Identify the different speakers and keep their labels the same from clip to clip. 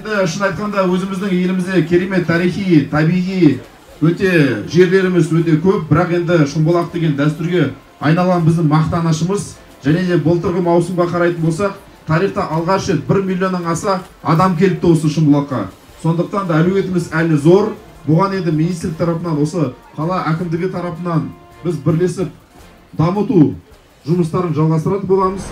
Speaker 1: енді шын айтқанда өзіміздің елімізде керемет тарихи, табиғи өте жерлеріміз өте көп, бірақ енді Шымбұлақ деген дәстүрге айналған біздің мақтанышымыз. Және де былтырғы маусымға қарайтын болсақ, тарихта алғаш рет 1 миллионнан аса адам келіпті осы Шымбұлаққа. Сондықтан да әлеуетіміз әлі зор. Бұған енді министрлік тарапынан, осы қала әкімдігі тарапынан біз бірлесіп дамыту жұмыстарын жалғастыратын боламыз.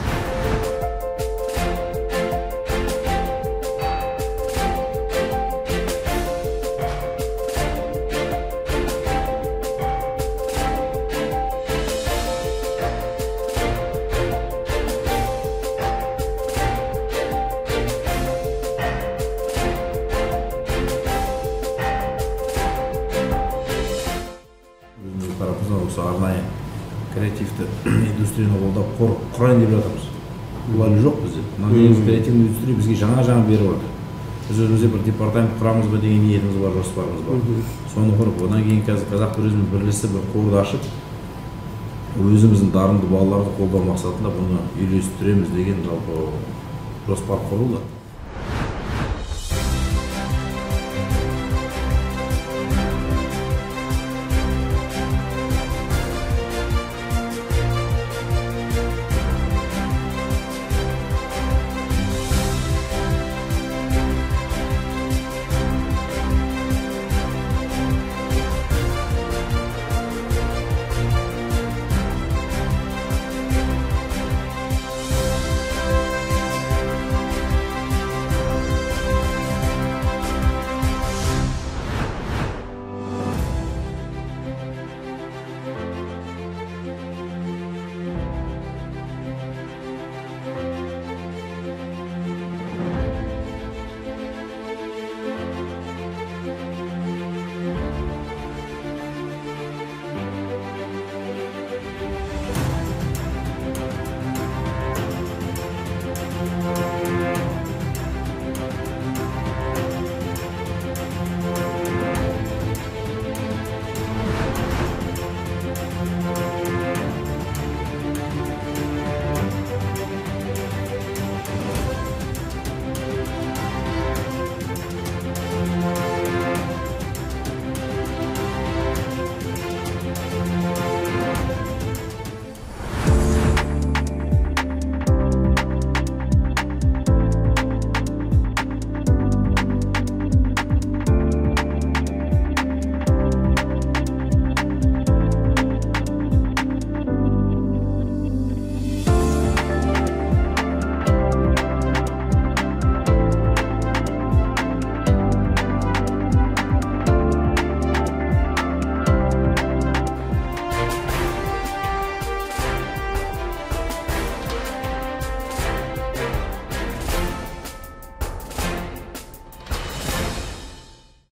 Speaker 2: Осы арнайы креативті индустрияны қолдап құрайын деп жатырмыз. Бұл әлі жоқ бізде. Креативті индустрия бізге жаңа беріп отыр. Біз өзімізде бір департамент құрамыз ба деген ниетіміз бар, жоспарымыз бар. Соны құрып, одан кейін қазір қазақ туризммен бірлесіп бір қорды ашып, өзіміздің дарынды балаларды қолдау мақсатында бұны үйлестіреміз деген жалпы жоспар құрылды.